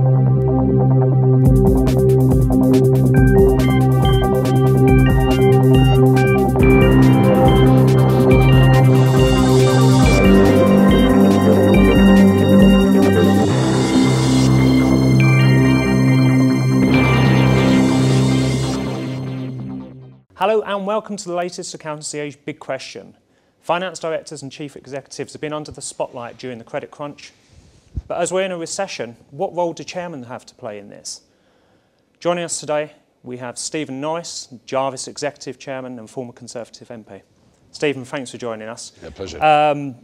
Hello and welcome to the latest Accountancy Age Big Question. Finance directors and chief executives have been under the spotlight during the credit crunch. But as we're in a recession, what role do chairmen have to play in this? Joining us today, we have Steve Norris, Jarvis Executive Chairman and former Conservative MP. Stephen, thanks for joining us. Yeah, pleasure.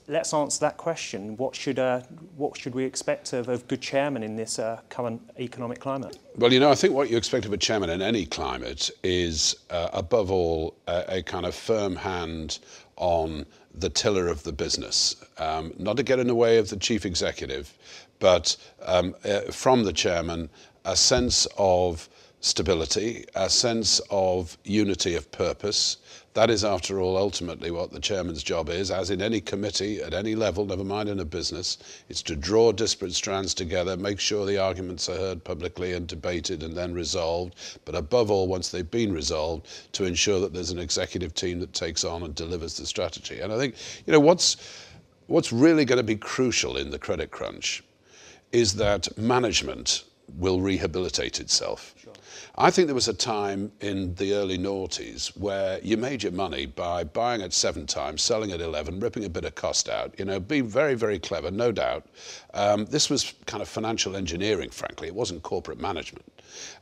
Let's answer that question. What should we expect of good chairmen in this current economic climate? Well, you know, I think what you expect of a chairman in any climate is, above all, a kind of firm hand on the tiller of the business. Not to get in the way of the chief executive, but from the chairman, a sense of stability, a sense of unity of purpose. That is, after all, ultimately what the chairman's job is, as in any committee at any level, never mind in a business. It's to draw disparate strands together, make sure the arguments are heard publicly and debated and then resolved. But above all, once they've been resolved, to ensure that there's an executive team that takes on and delivers the strategy. And I think, you know, what's really going to be crucial in the credit crunch is that management will rehabilitate itself. Sure. I think there was a time in the early noughties where you made your money by buying at 7 times, selling at 11, ripping a bit of cost out, you know, being very, very clever, no doubt. This was kind of financial engineering, frankly. It wasn't corporate management.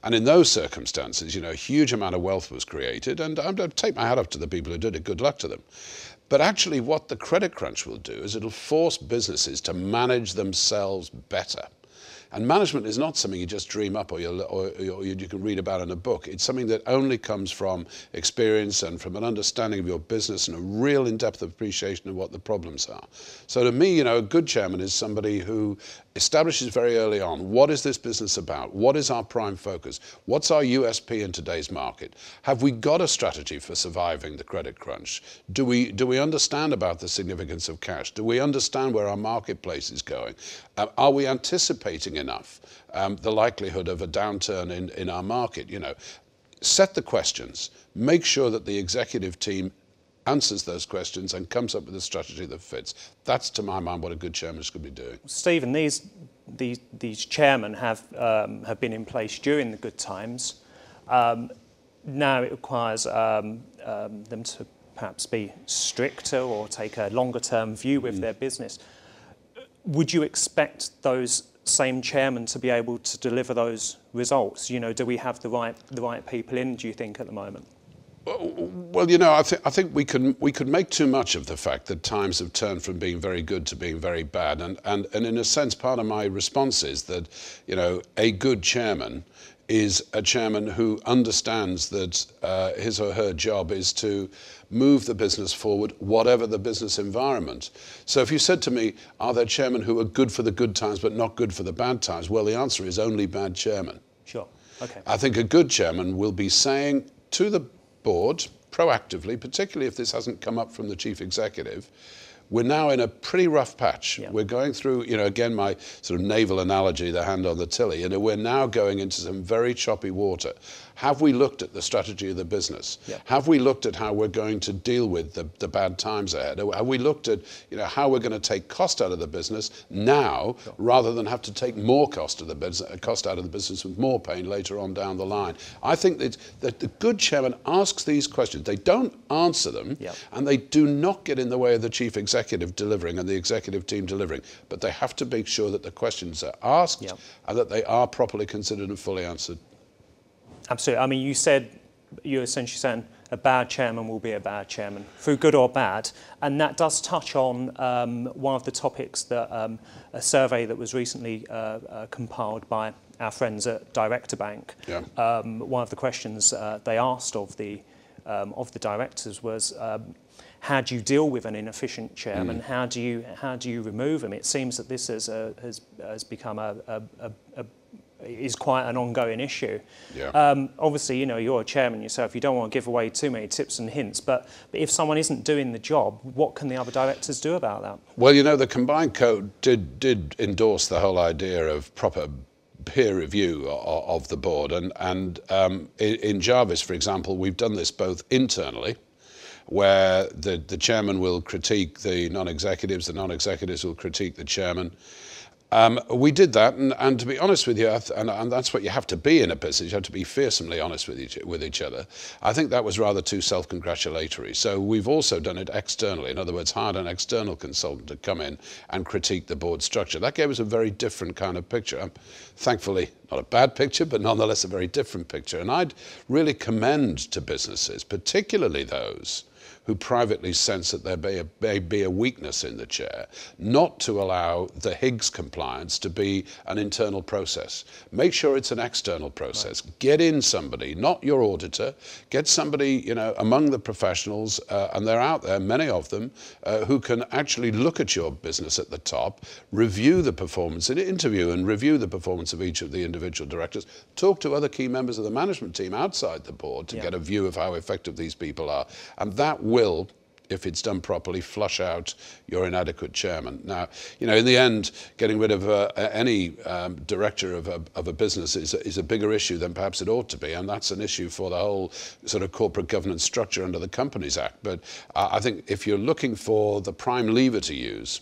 And in those circumstances, you know, a huge amount of wealth was created, and I'm going to take my hat off to the people who did it. Good luck to them. But actually what the credit crunch will do is it'll force businesses to manage themselves better. And management is not something you just dream up or you can read about in a book. It's something that only comes from experience and from an understanding of your business and a real in-depth appreciation of what the problems are. So to me, you know, a good chairman is somebody who establishes very early on, what is this business about? What is our prime focus? What's our USP in today's market? Have we got a strategy for surviving the credit crunch? Do we understand about the significance of cash? Do we understand where our marketplace is going? Are we anticipating enough the likelihood of a downturn in our market? You know, set the questions. Make sure that the executive team answers those questions and comes up with a strategy that fits. That's, to my mind, what a good chairman should be doing. Stephen, these chairmen have been in place during the good times. Now it requires them to perhaps be stricter or take a longer-term view with their business. Would you expect those same chairmen to be able to deliver those results? You know, do we have the right people in, do you think, at the moment? Well, you know, I think we could make too much of the fact that times have turned from being very good to being very bad, and in a sense, part of my response is that, you know, a good chairman is a chairman who understands that his or her job is to move the business forward, whatever the business environment. So if you said to me, are there chairmen who are good for the good times but not good for the bad times? Well, the answer is only bad chairmen. Sure. Okay. I think a good chairman will be saying to the board proactively, particularly if this hasn't come up from the chief executive, we're now in a pretty rough patch. Yeah. We're going through, you know, again, my sort of naval analogy, the hand on the tiller, you know, we're now going into some very choppy water. Have we looked at the strategy of the business? Yeah. Have we looked at how we're going to deal with the bad times ahead? Have we looked at, you know, how we're going to take cost out of the business now, sure, rather than have to take more cost out of the business with more pain later on down the line? I think that the good chairman asks these questions. They don't answer them, yeah, and they do not get in the way of the chief executive delivering and the executive team delivering. But they have to make sure that the questions are asked, yeah, and that they are properly considered and fully answered. Absolutely. I mean, you're essentially saying a bad chairman will be a bad chairman, through good or bad. And that does touch on one of the topics that a survey that was recently compiled by our friends at Director Bank. Yeah. One of the questions they asked of the directors was, how do you deal with an inefficient chairman? How do you remove him? It seems that this has become is quite an ongoing issue. Yeah. Obviously, you know, you're a chairman yourself. You don't want to give away too many tips and hints. But if someone isn't doing the job, what can the other directors do about that? Well, you know, the Combined Code did endorse the whole idea of proper peer review of the board. And in Jarvis, for example, we've done this both internally, where the chairman will critique the non-executives will critique the chairman. We did that, and to be honest with you, and that's what you have to be in a business, you have to be fearsomely honest with each other. I think that was rather too self-congratulatory. So we've also done it externally. In other words, hired an external consultant to come in and critique the board structure. That gave us a very different kind of picture. Thankfully, not a bad picture, but nonetheless a very different picture. And I'd really commend to businesses, particularly those who privately sense that there may be a weakness in the chair, not to allow the Higgs compliance to be an internal process. Make sure it's an external process. Right. Get in somebody, not your auditor, get somebody, among the professionals, and they're out there, many of them, who can actually look at your business at the top, review the performance, interview and review the performance of each of the individual directors, talk to other key members of the management team outside the board to get a view of how effective these people are. And that will, if it's done properly, flush out your inadequate chairman. Now, in the end, getting rid of any director of a business is a bigger issue than perhaps it ought to be, and that's an issue for the whole sort of corporate governance structure under the Companies Act. But I think if you're looking for the prime lever to use,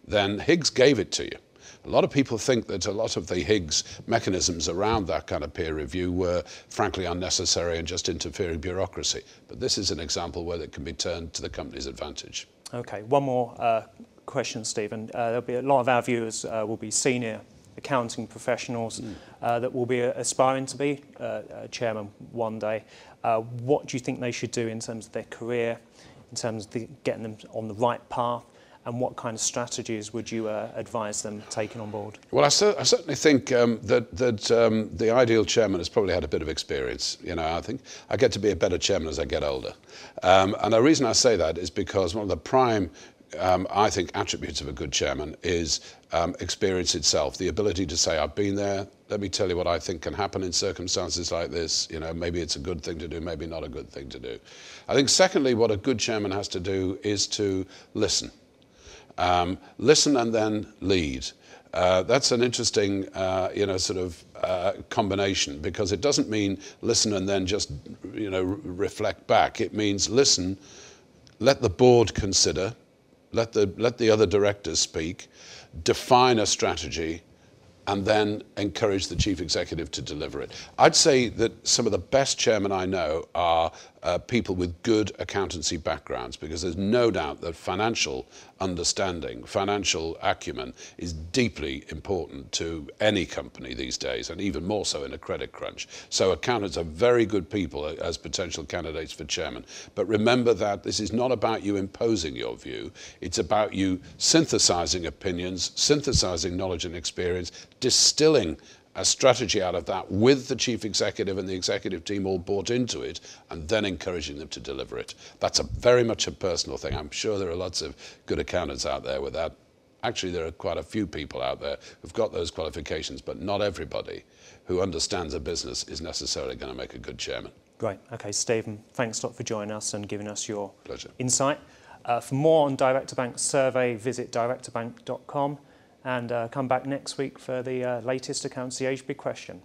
then Higgs gave it to you. A lot of people think that a lot of the Higgs mechanisms around that kind of peer review were frankly unnecessary and just interfering bureaucracy. But this is an example where it can be turned to the company's advantage. Okay, one more question, Stephen. There'll be a lot of our viewers will be senior accounting professionals that will be aspiring to be chairman one day. What do you think they should do in terms of their career, in terms of getting them on the right path? And what kind of strategies would you advise them taking on board? Well, I certainly think that the ideal chairman has probably had a bit of experience. I think I get to be a better chairman as I get older. And the reason I say that is because one of the prime, I think, attributes of a good chairman is experience itself, the ability to say, I've been there, let me tell you what I think can happen in circumstances like this. Maybe it's a good thing to do, maybe not a good thing to do. I think secondly, what a good chairman has to do is to listen. Listen and then lead. That's an interesting, combination, because it doesn't mean listen and then just, reflect back. It means listen, let the board consider, let the other directors speak, define a strategy, and then encourage the chief executive to deliver it. I'd say that some of the best chairmen I know are people with good accountancy backgrounds, because there's no doubt that financial understanding, financial acumen is deeply important to any company these days, and even more so in a credit crunch. So accountants are very good people as potential candidates for chairman. But remember that this is not about you imposing your view. It's about you synthesizing opinions, synthesizing knowledge and experience, distilling a strategy out of that with the chief executive and the executive team all bought into it, and then encouraging them to deliver it. That's very much a personal thing. I'm sure there are lots of good accountants out there with that. Actually, there are quite a few people out there who've got those qualifications, but not everybody who understands a business is necessarily going to make a good chairman. Great. Okay, Stephen, thanks a lot for joining us and giving us your insight. For more on Director Bank's survey, visit directorbank.com. And come back next week for the latest Accountancy Age Big Question.